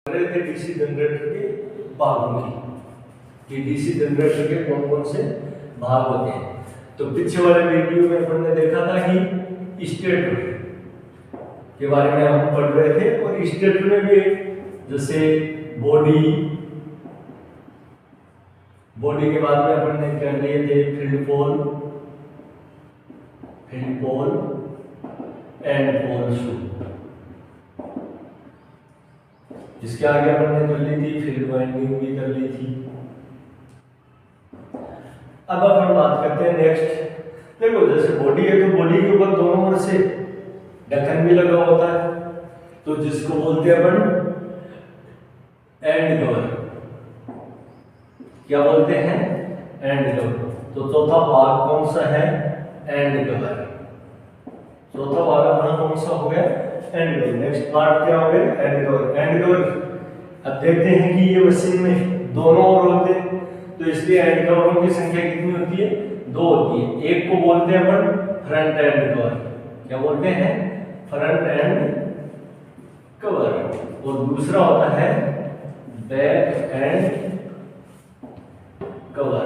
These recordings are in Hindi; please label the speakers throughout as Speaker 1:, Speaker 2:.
Speaker 1: रहे थे डीसी जनरेटर के भागों की कि डीसी जनरेटर के कौन कौन से भाग होते हैं। तो पीछे वाले वीडियो में हमने देखा था कि स्टेटर के बारे में हम पढ़ रहे थे, और स्टेटर में भी जैसे बॉडी के बाद में अपन ने क्या लिए थे, फील्ड पोल एंड पोल शू। इसके आगे अपन ने कर ली थी फील्ड वाइंडिंग भी कर ली थी। अब अपन बात करते हैं नेक्स्ट। देखो जैसे बॉडी है तो बॉडी के ऊपर दोनों ओर से ढक्कन भी लगा होता है, तो जिसको बोलते हैं अपन एंड कवर। क्या बोलते हैं? And cover. तो चौथा भाग कौन सा है? And cover. चौथा भाग अपना कौन सा हो गया? And cover. नेक्स्ट पार्ट क्या हो गया? And cover. एंड कवर अब देखते हैं कि ये मशीन में दोनों ओर होते हैं, तो इसलिए एंड कवरों की संख्या कितनी होती है? 2 होती है। एक को बोलते हैं अपन फ्रंट एंड कवर। क्या बोलते हैं? Front end cover. और दूसरा होता है बैक एंड कवर।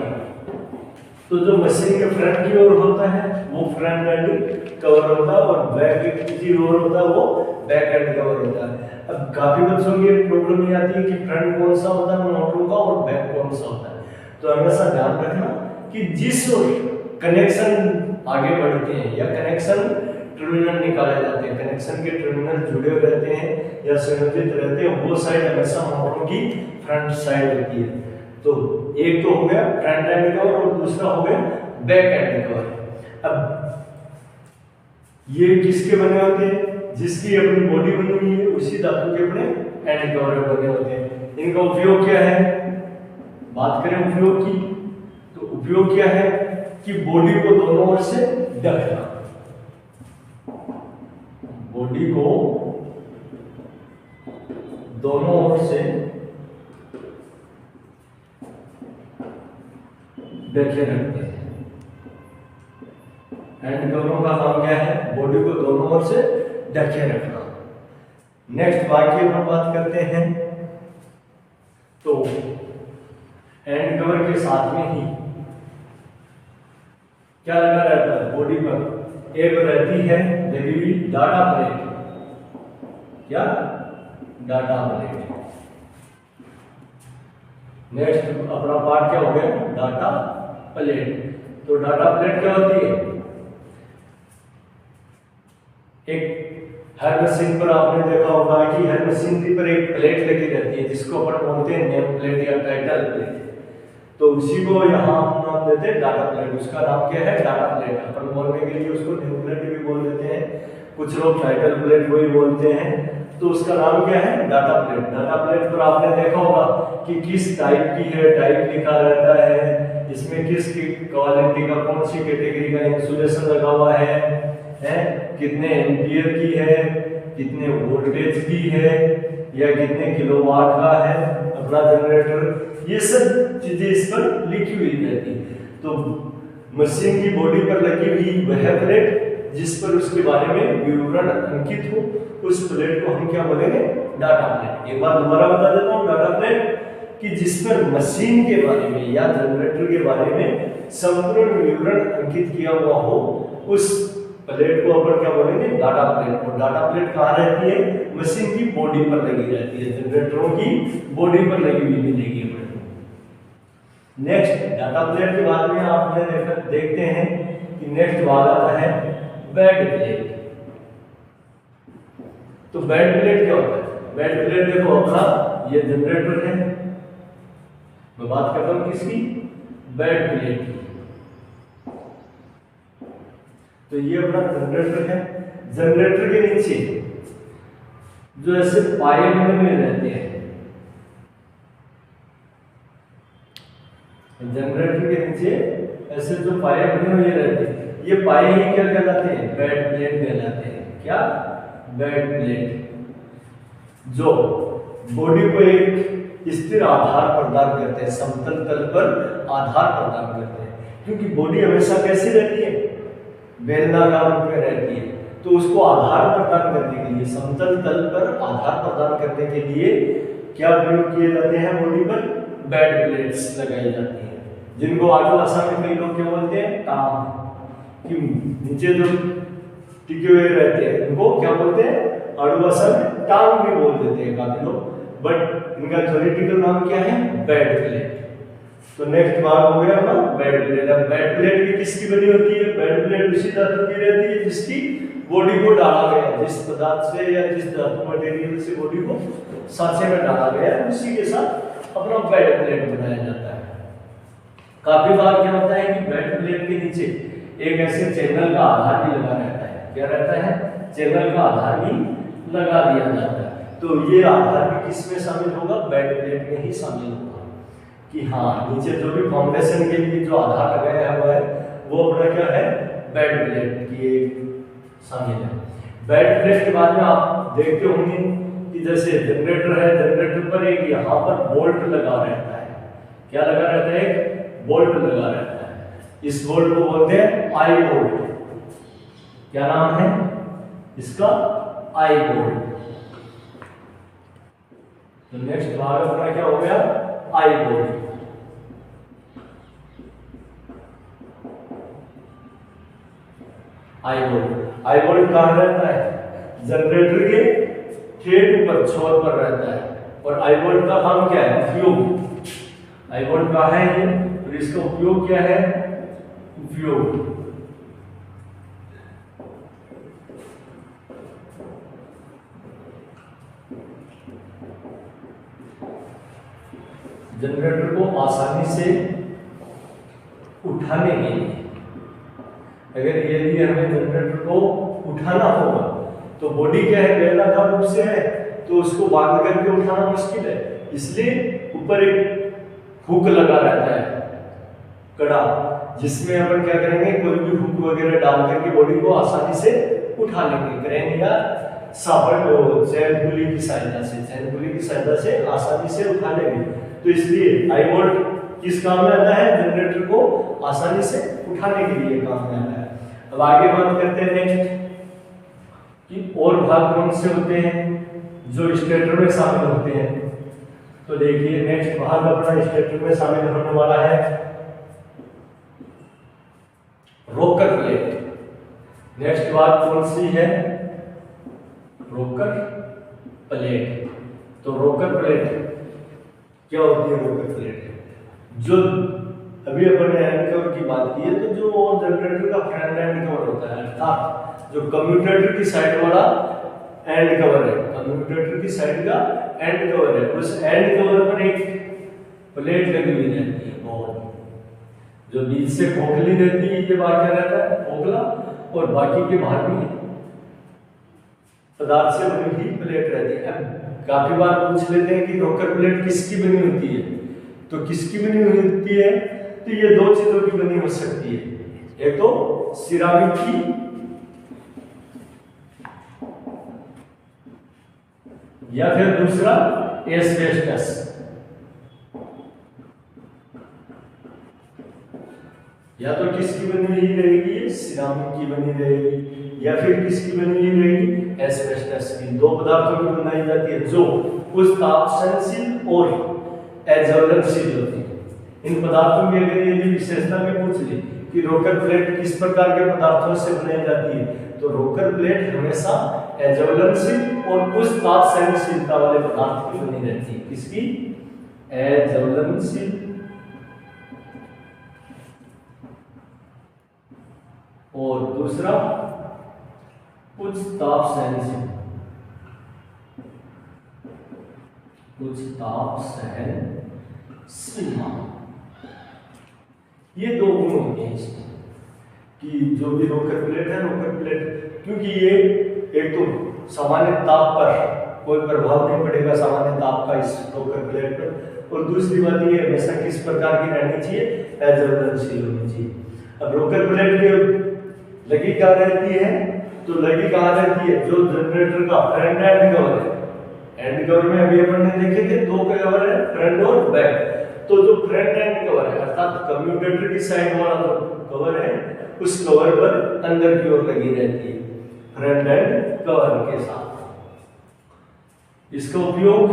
Speaker 1: तो जो मशीन के फ्रंट की ओर होता है वो फ्रंट एंड कवर होता है, और बैक की ओर होता है वो बैक एंड कवर होता है। अब काफी बच्चों की प्रॉब्लम ये आती है कि फ्रंट कौन सा होता है मोटरों का और बैक कौन सा होता है। तो हमेशा ध्यान रखना कि जिस कनेक्शन आगे बढ़ते हैं या कनेक्शन टर्मिनल निकाले जाते हैं, कनेक्शन के टर्मिनल जुड़े रहते हैं या संयोजित रहते हैं, वो साइड हमेशा मोटरों की फ्रंट साइड होती है। तो एक तो हो गया फ्रंट एंड कवर और दूसरा हो गया बैक एंड कवर। अब ये किसके बने होते हैं? जिसकी अपनी बॉडी बनी हुई है उसी धातु के अपने एंड कवर बने होते हैं। इनका उपयोग क्या है? बात करें उपयोग की, तो उपयोग क्या है कि बॉडी को दोनों ओर से ढकना। बॉडी को दोनों ओर से ढके रखते हैं। एंड कवरों का काम क्या है? बॉडी को दोनों ओर से ढके रखना। नेक्स्ट बाकी हम बात करते हैं, तो एंड कवर के साथ में ही क्या लगा रहता है बॉडी पर? एक रहती है लगी हुई डाटा प्लेट। क्या? Data plate. नेक्स्ट अपना पार्ट क्या हो गया? Data plate. तो डाटा प्लेट क्या होती है? एक हर मशीन पर आपने देखा होगा कि हर मशीन पर एक प्लेट लगी रहती है जिसको अपन बोलते हैं नेम प्लेट या टाइटल प्लेट। तो उसी को यहाँ हम नाम देते हैं डाटा प्लेट। उसका नाम क्या है? Data plate. अपन बोलने के लिए उसको नेम प्लेट भी बोल देते हैं, कुछ लोग टाइटल प्लेट वही बोलते हैं। तो उसका नाम क्या है? Data plate. डाटा प्लेट पर आपने देखा होगा कि किस टाइप की है, टाइप लिखा रहता है, इसमें किस क्वालिटी का, कौन सी कैटेगरी का इंसुलेशन लगा हुआ है, कितने एम्पियर की है, कितने वोल्टेज की है, या कितने किलोवाट का है अपना जनरेटर। ये सब चीजें इस पर लिखी हुई रहती है। तो मशीन की बॉडी पर लगी हुई वह प्लेट जिस पर उसके बारे में विवरण अंकित हो, उस प्लेट को हम क्या बोलेंगे? Data plate. एक बार दोबारा बता देता हूँ, डाटा प्लेट कि जिस पर मशीन के बारे में या जनरेटर के बारे में संपूर्ण विवरण अंकित किया हुआ हो, उस प्लेट को अपन क्या बोलेंगे? Data plate. और डाटा प्लेट कहाँ रहती है? मशीन की बॉडी पर लगी रहती है, जनरेटरों की बॉडी पर लगी हुई मिलेगी। नेक्स्ट डाटा प्लेट के बाद में आपने देखते हैं कि नेक्स्ट भाग आता है बेड प्लेट। तो बेड प्लेट क्या होता है? बेड प्लेट देखो अपना ये जनरेटर है, मैं बात करता हूं किसकी? बेड प्लेट की। तो ये अपना जनरेटर है। जनरेटर के नीचे जो ऐसे पाए बने हुए रहते हैं, जनरेटर के नीचे ऐसे जो पाए बने हुए रहते हैं, ये पाए ही क्या कहलाते हैं? बेड प्लेट कहलाते हैं। क्या? Bed plate. जो बॉडी को एक स्थिर आधार प्रदान करते हैं, समतल तल पर आधार प्रदान करते हैं। क्योंकि बॉडी हमेशा कैसी रहती है? बेलनाकार रूप में रहती है। तो उसको आधार प्रदान करने के लिए, समतल तल पर आधार प्रदान करने के लिए क्या प्रयोग किए जाते हैं बॉडी पर? बेड प्लेट्स लगाई जाती हैं, जिनको आडू भाषा में कई लोग क्या बोलते हैं? टांग। कि नीचे जो टिके हुए रहते हैं उनको क्या बोलते हैं? आडू भाषा में टांग भी बोल देते हैं काफी लोग, बट इनका थ्योरेटिकल नाम क्या है? Bed plate. तो नेक्स्ट भाग हो गया अपना बेड प्लेट। अब बेड प्लेट भी किसकी बनी होती है? बेड प्लेट उसी धातु की रहती है जिसकी बॉडी को डाला गया है, जिस पदार्थ से या जिस धातु मटेरियल से बॉडी को सांचे में डाला गया है उसी के साथ अपना बेड प्लेट बनाया जाता है। काफी बार क्या होता है कि बेड प्लेट के नीचे एक ऐसे चैनल का आधार भी लगा रहता है। क्या रहता है? चैनल का आधार भी लगा दिया जाता है। तो ये आधार भी किसमें शामिल होगा? बेड प्लेट में ही शामिल होगा। कि हाँ, नीचे जो भी फाउंडेशन के लिए जो आधार लगाया हुआ है वो अपना क्या है? बेड प्लेट की शामिल है। बेड प्लेट के बाद में आप देखते होंगे कि जैसे जनरेटर है, जनरेटर पर एक यहाँ पर बोल्ट लगा रहता है। क्या लगा रहता है? एक बोल्ट लगा रहता है। इस बोल्ट को बोलते हैं आई बोल्ट। क्या नाम है इसका? आई बोल्ट। तो नेक्स्ट भाग अपना क्या हो गया? आई बोल्ट। आई बोल्ट। आई बोल्ट कहाँ रहता है? जनरेटर के ठेठ ऊपर, छोर पर रहता है। और आई बोल्ट का काम क्या है? उपयोग। आई बोल्ट कहाँ है ये? और इसका उपयोग क्या है? उपयोग जनरेटर को आसानी से उठाने के लिए। अगर यदि हमें जनरेटर को उठाना होगा तो बॉडी क्या है? बेलनाकार रूप से है, तो उसको बांध करके उठाना मुश्किल है, इसलिए ऊपर एक हुक लगा रहता है, कड़ा, जिसमें अपन क्या करेंगे? कोई भी हुक वगैरह डाल करके बॉडी को आसानी से उठा लेंगे। क्रेन या साबड़ चैन पुली की सहायता से, चैन पुली की सहायता से आसानी से उठा लेंगे। तो इसलिए आई बोल्ट किस काम में आता है? जनरेटर को आसानी से उठाने के लिए काम में आता है। अब आगे बात करते हैं नेक्स्ट कि और भाग कौन से होते हैं जो स्टेटर में शामिल होते हैं। तो देखिए नेक्स्ट भाग अपना स्टेटर में शामिल होने वाला है रोकर प्लेट। नेक्स्ट बात कौन सी है? रोकर प्लेट। तो रोकर प्लेट क्या होती है? रोकर प्लेट जो अभी अपन ने एंड कवर की बात की है, तो जो जनरेटर का फ्रंट एंड कवर होता है, अर्थात जो कम्यूटेटर की साइड वाला एंड कवर है, कम्यूटेटर की साइड का एंड कवर है, उस एंड कवर पर एक प्लेट लगी हुई रहती है, बहुत जो बीच से खोखली रहती है, ये भाग क्या रहता है? खोखला, और बाकी के भाग में पदार्थ से बनी हुई प्लेट रहती है। अब काफी बार पूछ लेते हैं कि रोकर प्लेट किसकी बनी होती है? तो किसकी बनी हुई होती है? तो ये दो चीजों की बनी हो सकती है, एक तो सिरामिक की या फिर दूसरा एस्बेस्टस। या तो किसकी बनी हुई रहेगी? सिरामिक की बनी रहेगी, या फिर किसकी बनी हुई रहेगी? एस्बेस्टस की। दो पदार्थों की बनाई जाती है जो कुछ ताप सहनशील और अज्वलनशील होती है। इन पदार्थों की अगर यदि विशेषता भी पूछ ली कि रोकर प्लेट किस प्रकार के पदार्थों से बनाई जाती है, तो रोकर प्लेट हमेशा अज्वलनशील और उच्च ताप सहनशीलता वाले पदार्थ की बनी रहती है। किसकी? अज्वलनशील और दूसरा उच्च ताप सहनशील, उच्च ताप सहनशील। ये दो गुण होते हैं इसमें कि जो भी रोकर प्लेट है, रोकर प्लेट, क्योंकि ये एक तो सामान्य ताप पर कोई प्रभाव नहीं पड़ेगा, सामान्य ताप का इस रोकर प्लेट पर, और दूसरी बात ये हमेशा किस प्रकार की रहनी चाहिए? अज्वलनशील होनी चाहिए। अब रोकर प्लेट में लगी कहाँ रहती है? तो लगी कहाँ रहती है? जो जनरेटर का फ्रंट एंड कवर है, एंड कवर में अभी अपन ने देखे थे दो कवर है, फ्रंट और बैक। तो जो फ्रंट एंड कवर है अर्थात कम्यूटेटर की साइड वाला जो कवर है, उस कवर पर अंदर की ओर लगी रहती है फ्रंट एंड कवर के साथ। इसका उपयोग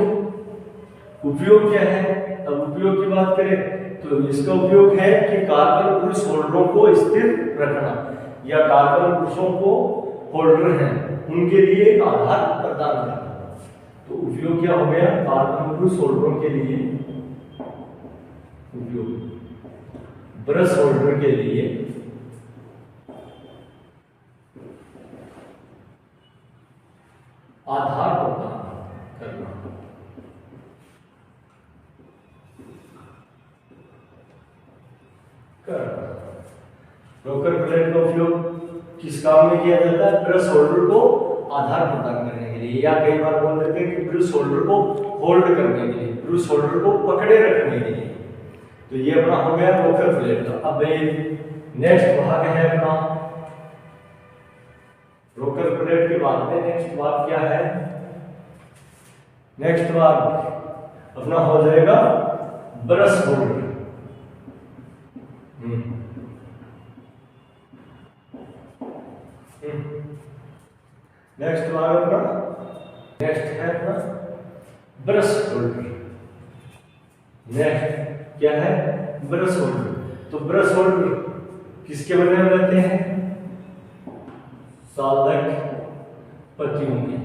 Speaker 1: उपयोग क्या है? अब उपयोग की बात करें तो इसका उपयोग है कि कार्बन पुरुष होल्डरों को स्थिर रखना, या कार्बन पुरुषों को होल्डर हैं उनके लिए एक आधार प्रदान करना। तो उपयोग क्या हो गया? कार्बन पुरुष होल्डरों के लिए उपयोग, ब्रश होल्डर के लिए आधार प्रदान करना। रोकर प्लेट का उपयोग किस काम में किया जाता है? ब्रश होल्डर को आधार प्रदान करने के लिए, या कई बार बोल देते हैं कि ब्रश होल्डर को होल्ड करने के लिए, ब्रश होल्डर को पकड़े रखने के लिए। तो ये अपना हो गया रोकर प्लेट का। अब नेक्स्ट भाग है अपना रोकर प्लेट के बाद में नेक्स्ट भाग क्या है? नेक्स्ट भाग अपना हो जाएगा ब्रश होल्डर। नेक्स्ट भाग अपना नेक्स्ट है अपना ब्रश होल्डर। नेक्स्ट क्या है? Brush holder. तो ब्रश होल्डर किसके बने हुए रहते हैं? सालक पत्तियों के।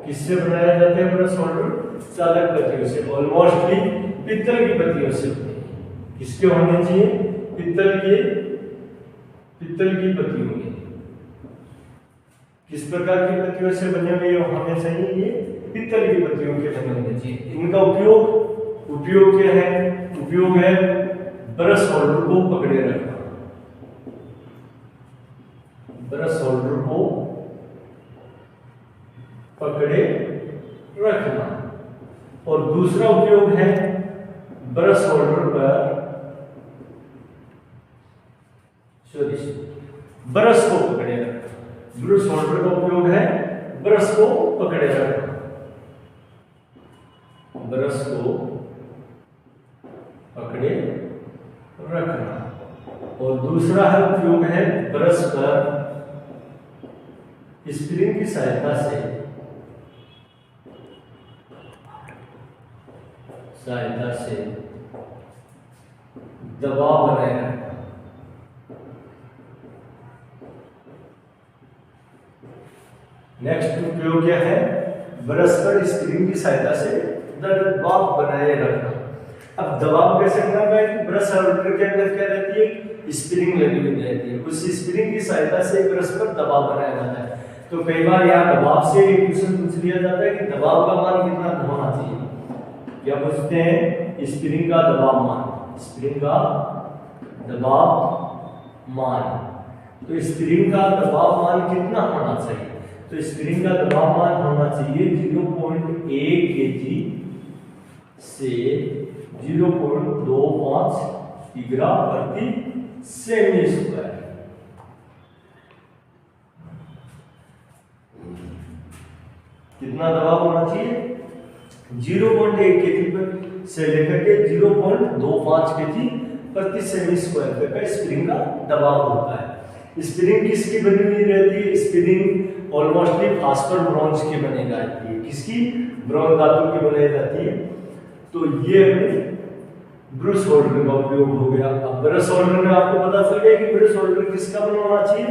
Speaker 1: किससे बनाया जाता है ब्रश होल्डर? सालक पत्तियों से, ऑलमोस्टली पित्तल की पत्तियों से। किसके होने चाहिए? पित्तल की पत्तियों के। किस प्रकार की पत्तियों से बने हुए होने चाहिए? ये पित्तल की पत्तियों के बने होने चाहिए। इनका उपयोग क्या है? उपयोग है ब्रश होल्डर को पकड़े रखना, ब्रश होल्डर को पकड़े रखना। और दूसरा उपयोग है ब्रश होल्डर पर ब्रश को पकड़े रखना। ब्रश होल्डर का उपयोग है ब्रश को पकड़े रखना, ब्रश को पकड़े रखना। और दूसरा है उपयोग है ब्रश पर स्प्रिंग की सहायता से दबाव बनाए रखना। नेक्स्ट उपयोग क्या है? ब्रश पर स्प्रिंग की सहायता से दबाव बनाए रखना। अब दबाव कैसे बनाना है कि ब्रश होल्डर के अंदर क्या रहती है? स्प्रिंग लगी हुई रहती है। उस स्प्रिंग की सहायता से ब्रश पर दबाव बनाया जाता है। तो कई बार यहाँ दबाव से एक क्वेश्चन पूछ लिया जाता है कि दबाव का मान कितना होना चाहिए? क्या पूछते हैं? स्प्रिंग का दबाव मान, स्प्रिंग का दबाव मान। तो स्प्रिंग का दबाव मान कितना होना चाहिए? तो स्प्रिंग का दबाव मान होना चाहिए 0.1 kg से 0.25 किग्रा प्रति सेमी स्क्वायर। कितना दबाव होना चाहिए? 0.1 kg पर से लेकर के 0.25 kg प्रति सेमी स्क्वायर तक का स्प्रिंग का दबाव होता है। स्प्रिंग किसकी बनी हुई रहती है? स्प्रिंग ऑलमोस्टली फास्फर ब्रॉन्ज की बनी जाती है। किसकी? ब्रॉन्ज धातु की बनाई जाती है। तो ये ब्रश होल्डर का उपयोग हो गया। अब ब्रश होल्डर में आपको पता चल गया कि ब्रश होल्डर किसका बना होना चाहिए?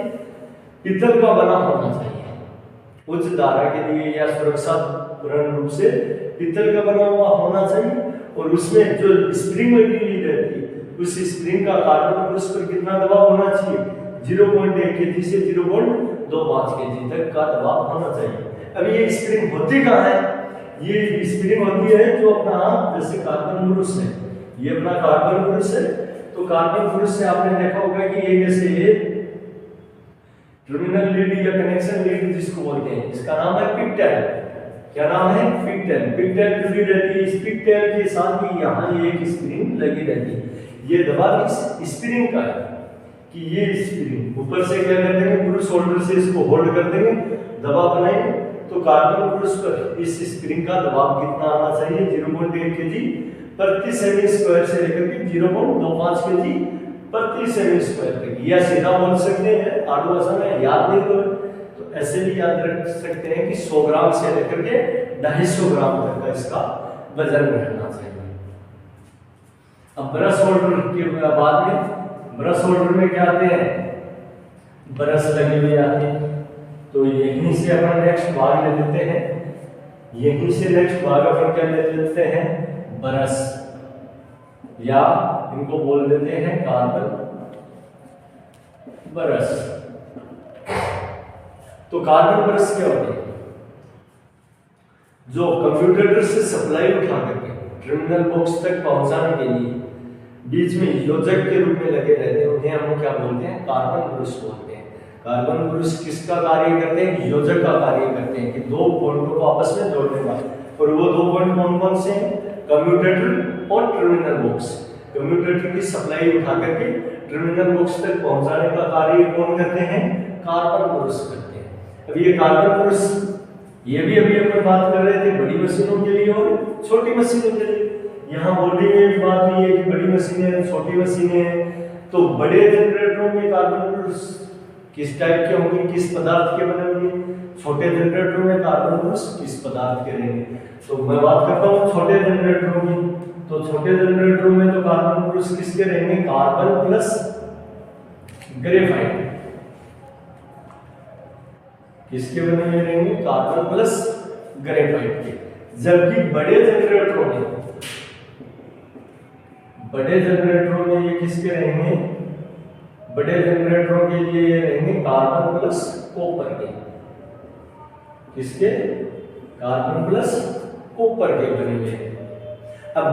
Speaker 1: पित्तल का बना होना चाहिए। उच्च धारा के लिए या सुरक्षा रूप से पित्तल का बना हुआ होना चाहिए। और उसमें जो स्प्रिंग लगी हुई रहती है उस स्प्रिंग का कार्बन पुरुष पर कितना दबाव होना चाहिए? 0.1 kg से 0.25 kg तक का दबाव होना चाहिए। अब ये स्प्रिंग होती कहाँ है? ये स्प्रिंग होती है जो अपना जैसे कार्बन पुरुष है, ये अपना कार्बन पुरुष है। तो कार्बन पुरुष से आपने देखा होगा कि ये जैसे टर्मिनल लीड या कनेक्शन लीड जिसको बोलते हैं, इसका नाम है पिक्टेल। क्या नाम है? पिक्टेल। पिक्टेल जुड़ी रहती है। इस पिक्टेल के साथ ही यहाँ एक स्प्रिंग लगी रहती है। ये दबाव इस स्प्रिंग का है कि ये स्प्रिंग ऊपर से क्या कर देंगे? ब्रश होल्डर से इसको होल्ड कर देंगे, दबाव बनाएंगे। तो कार्बन पुरुष पर इस स्प्रिंग का दबाव कितना आना चाहिए? 0.1 kg प्रति सेमी स्क्वायर से लेकर के 0.25 kg प्रति सेमी स्क्वायर तक। या सीधा बोल सकते हैं, आड़ू भाषा में याद नहीं हो तो ऐसे भी याद रख सकते हैं कि 100 ग्राम से लेकर के 250 ग्राम तक का इसका वजन रहना चाहिए। अब ब्रश होल्डर के बाद में, ब्रश होल्डर में क्या आते हैं, ब्रश लगे हुए आते हैं। तो यहीं से अपन नेक्स्ट भाग ले लेते हैं, यहीं से नेक्स्ट भाग अपन क्या ले लेते हैं, ब्रश, या इनको बोल देते हैं कार्बन ब्रश। तो कार्बन ब्रश क्या होते हैं, जो कंप्यूटर से सप्लाई उठा करके टर्मिनल बॉक्स तक पहुंचाने के लिए बीच में योजक के रूप में लगे रहते हैं, उन्हें हम क्या बोलते हैं, कार्बन ब्रश बोलते हैं। कार्बन ब्रश किसका कार्य करते हैं, योजक का कार्य करते हैं, कि दो पॉइंटों को आपस में जोड़ने का। और वो दो पॉइंट कौन कौन से हैं, कम्यूटेटर और टर्मिनल बॉक्स। कम्यूटेटर की सप्लाई उठा करके टर्मिनल बॉक्स तक पहुंचाने का कार्य कौन करते हैं, कार्बन ब्रश करते हैं। अब ये कार्बन ब्रश, ये भी अभी अपन बात कर रहे थे बड़ी मशीनों के लिए और छोटी मशीनों के लिए। यहाँ बॉडी में भी बात हुई है कि बड़ी मशीनें हैं, छोटी मशीनें हैं। तो बड़े जनरेटरों में कार्बन ब्रश किस टाइप के होंगे, किस पदार्थ के बने होंगे, छोटे जनरेटरों में कार्बन ब्रश किस पदार्थ के रहेंगे। तो मैं बात करता हूँ छोटे जनरेटरों की। तो छोटे जनरेटरों में तो कार्बन ब्रश किसके रहेंगे, कार्बन प्लस ग्रेफाइट। किसके बने हुए रहेंगे, कार्बन प्लस ग्रेफाइट के। जबकि बड़े जनरेटरों में, बड़े जनरेटरों में ये किसके रहेंगे, बड़े जनरेटरों के लिए ये रहेंगे कार्बन प्लस कॉपर के। किसके, कार्बन प्लस कॉपर के बने हुए हैं। अब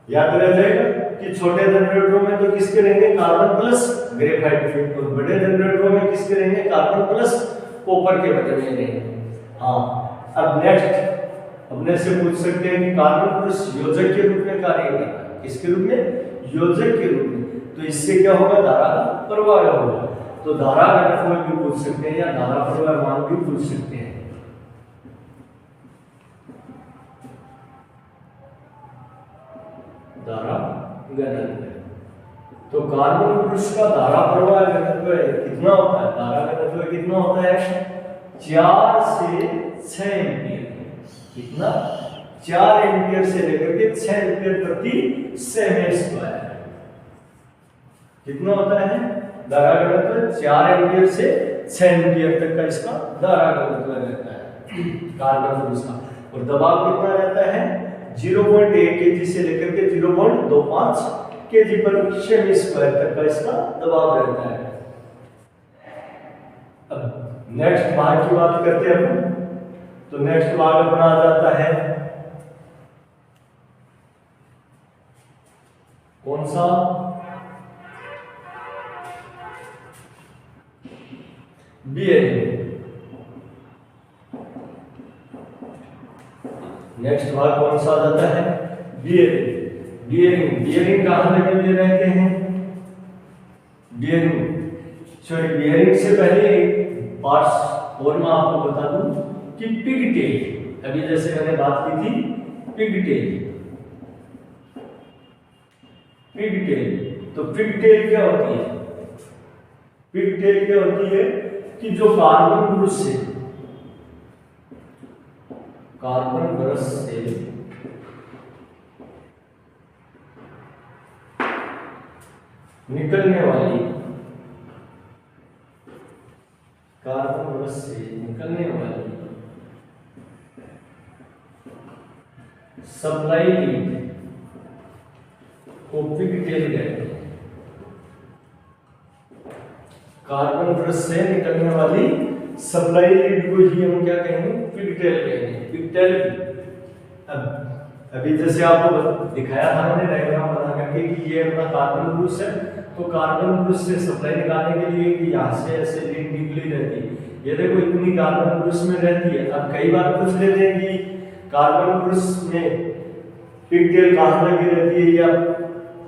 Speaker 1: याद रह जाएगा कि छोटे जनरेटरों में तो किसके रहेंगे, कार्बन प्लस ग्रेफाइट के, और बड़े जनरेटरों में किसके रहेंगे, कार्बन प्लस कॉपर के बने हुए रहेंगे। हाँ, अब नेक्स्ट अपने से पूछ सकते हैं कि कार्बन ब्रश योजक के रूप में कार्य करता है, किसके रूप में, योजक के रूप में। तो इससे क्या होगा, धारा का प्रवाह होगा। तो धारा घनत्व भी पूछ सकते हैं या धारा प्रवाह मान भी पूछ सकते हैं। धारा घनत्व, तो कार्बन ब्रश का धारा प्रवाह घनत्व कितना होता है, धारा घनत्व कितना होता है, 4 से 6 एम्पियर। कितना, 4 एम्पियर से लेकर के 6 एम्पियर प्रति सेमेंट स्क्वायर। कितना होता है धारा घनत्व, 4 एम्पियर से 6 एम्पियर तक का इसका धारा घनत्व रहता है कार्बन ब्रश का। और दबाव कितना रहता है, 0.1 केजी से लेकर के 0.25 केजी पर सेमी स्क्वायर तक का इसका दबाव रहता है। अब नेक्स्ट भाग की बात करते हैं अपन। तो नेक्स्ट भाग अपना आ जाता है कौन सा, बियरिंग। नेक्स्ट भाग कौन सा आ जाता है, बियरिंग। बियरिंग, बियरिंग कहां लगे हुए रहते हैं, बियरिंग, सॉरी बियरिंग से पहले एक पार्ट्स और मैं आपको बता दूं कि पिगटेल, अभी जैसे मैंने बात की थी पिगटेल, पिगटेल। तो पिगटेल क्या होती है, पिगटेल क्या होती है कि जो कार्बन ब्रश से, कार्बन ब्रश से निकलने वाली, कार्बन ब्रश से निकलने वाली सप्लाई लीड को पिगटेल कहते हैं। कार्बन ब्रश से निकलने वाली सप्लाई लीड को ही हम क्या कहेंगे, पिगटेल कहेंगे, पिगटेल। अब अभी जैसे आपको दिखाया था मैंने डायग्राम बना करके कि ये अपना कार्बन ब्रश है, तो कार्बन ब्रश से सप्लाई निकालने के लिए कि यहाँ से ऐसे लीड निकली रहती है, ये देखो इतनी कार्बन ब्रश में रहती है। अब कई बार पूछ लेते हैं कि कार्बन ब्रश में पिगटेल कहाँ लगी रहती है या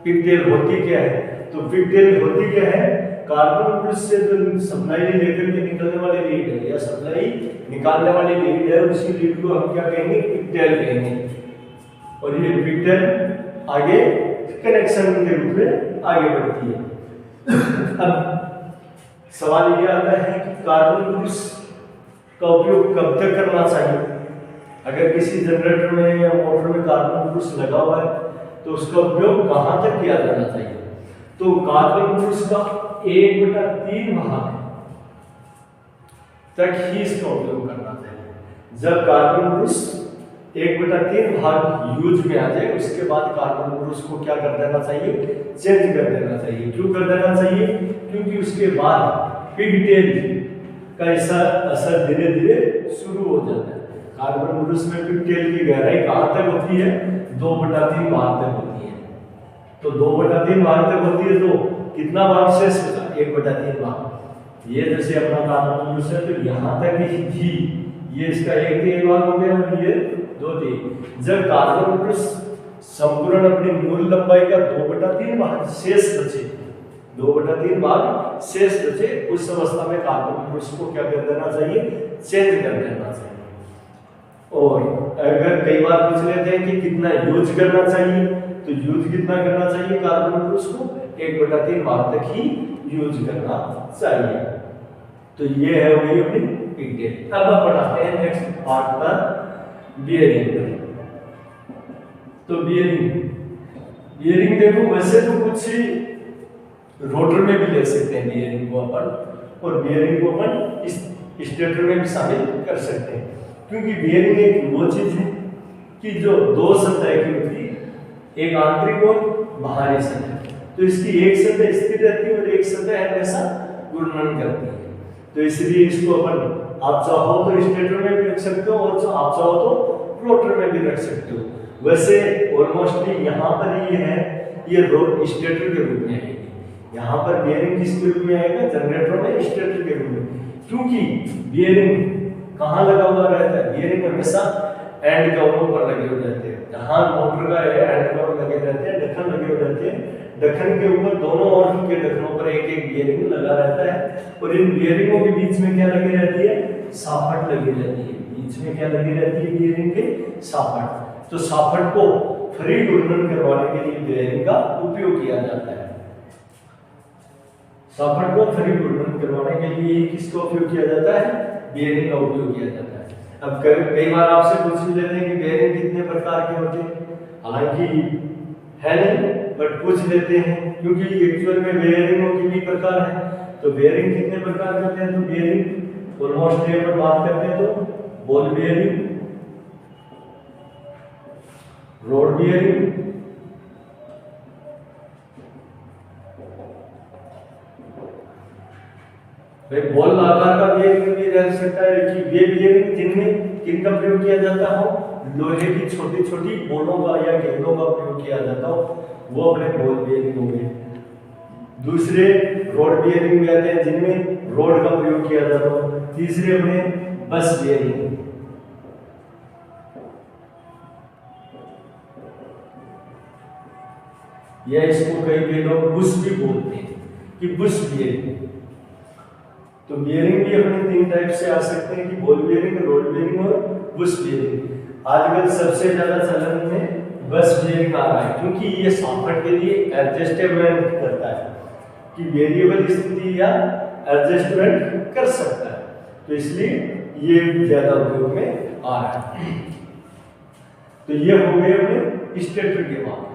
Speaker 1: पिगटेल होती क्या है। तो पिगटेल होती क्या है, कार्बन ब्रश से जो सप्लाई लेकर के निकलने वाली लीड है या सप्लाई निकालने वाली लीड है, उसी लीड को हम क्या कहेंगे, पिगटेल कहेंगे। और ये पिगटेल आगे कनेक्शन के रूप में आगे बढ़ती है। अब सवाल ये आता है कि कार्बन ब्रश का उपयोग कब तक करना चाहिए। अगर किसी जनरेटर में या मोटर में कार्बन पुरुष लगा हुआ है तो उसका उपयोग कहाँ तक किया जाना चाहिए? तो कार्बन पुरुष का 1/3 भाग तक ही इसका उपयोग करना चाहिए। जब कार्बन पुरुष 1/3 भाग यूज में आ जाए उसके बाद कार्बन पुरुष को क्या कर देना चाहिए? चेंज कर देना चाहिए। क्यों कर देना चाहिए? क्योंकि उसके बाद पिगटेल का ऐसा असर धीरे धीरे शुरू हो जाता है। कार्बन पुरुष में पिगटेल की गहराई कहाँ तक होती है? 2/3 भाग तक होती है। तो 2/3 भाग तक होती है तो कितना भाग शेष होगा? 1/3 भाग। ये जैसे अपना कार्बन पुरुष है तो यहाँ तक ही ये इसका 1/3 भाग हो गया और ये 2/3। जब कार्बन पुरुष संपूर्ण अपनी मूल लंबाई का 2/3 भाग शेष बचे, 2/3 भाग शेष बचे, उस अवस्था में कार्बन पुरुष को क्या कर देना चाहिए? चेंज कर देना चाहिए। और अगर कई बार पूछ लेते हैं कि कितना यूज करना चाहिए, तो यूज कितना करना चाहिए कार्बन पुरुष को? 1/3 भाग तक ही यूज करना चाहिए। तो ये है वही अपनी पिगटेल। अब हम पढ़ाते हैं नेक्स्ट पार्ट पर बियरिंग। तो बियरिंग देखो वैसे तो कुछ रोटर में भी ले सकते हैं बियरिंग को अपन, और बियरिंग को अपन इस स्टेटर में भी शामिल कर सकते हैं, क्योंकि बियरिंग एक वो चीज है कि जो दो सतह की होती है, एक आंतरिक और बाहरी सतह। तो इसकी एक सतह स्थिर रहती है और एक सतह हमेशा घूर्णन करती है। तो इसलिए इसको अपन आप चाहो तो स्टेटर में भी रख सकते हो और आप चाहो तो रोटर में भी रख सकते हो। वैसे ऑलमोस्टली यहाँ पर ये है, ये स्टेटर के रूप में आएगी। यहाँ पर बियरिंग किसके रूप में आएगा? जनरेटर में स्टेटर के रूप में। क्योंकि बियरिंग कहाँ लगा हुआ रहता है? बियरिंग हमेशा एंड कवरों पर लगे हुए रहते हैं। जहाँ मोटर का एंड कवर लगे रहते हैं, ढक्कन लगे हुए रहते हैं, ढक्कन के ऊपर दोनों ओर के ढक्कनों पर एक एक बियरिंग लगा रहता है। और इन बियरिंगों के बीच में क्या लगी रहती है? साफट लगी रहती है। बीच में क्या लगी रहती है? बियरिंग के साफट। तो साफट को फ्री घूर्णन करवाने के लिए बियरिंग का उपयोग किया जाता है। साफट को फ्री घूर्णन करवाने के लिए किसका उपयोग किया जाता है? बियरिंग का उपयोग किया जाता है। अब कई बार आपसे पूछ लेते हैं कि बियरिंग कितने प्रकार के होते हैं, हालांकि है नहीं बट पूछ लेते हैं, क्योंकि एक्चुअल में बियरिंगों के भी प्रकार है। तो बियरिंग कितने प्रकार के होते हैं? तो बियरिंग ऑलमोस्ट ये पर बात करते हैं तो बॉल बियरिंग, रोड बियरिंग, भाई बॉल आकार का बियरिंग भी रह सकता है कि वे बियरिंग जिनमें किनका प्रयोग किया जाता हो? लोहे की छोटी छोटी बोलों का या गेंदों का प्रयोग किया जाता हो, वो अपने बॉल बियरिंग हो गए। दूसरे रोड बियरिंग में आते हैं जिनमें रोड का प्रयोग किया जाता हो। तीसरे अपने बस बियरिंग, या इसको कई लोग बुश भी बोलते हैं कि बुश बियरिंग। तो बियरिंग भी अपने 3 टाइप से आ सकते हैं कि बॉल बियरिंग, रोड बियरिंग और बुश बियरिंग। आजकल सबसे ज्यादा चलन में बस बियरिंग आ रहा है, क्योंकि ये साफट के लिए एडजस्टमेंट करता है कि वेरिएबल स्थिति या एडजस्टमेंट कर सकता है, तो इसलिए ये ज्यादा उपयोग में आ रहा है। तो ये हो गए अपने स्टेटर के बाद।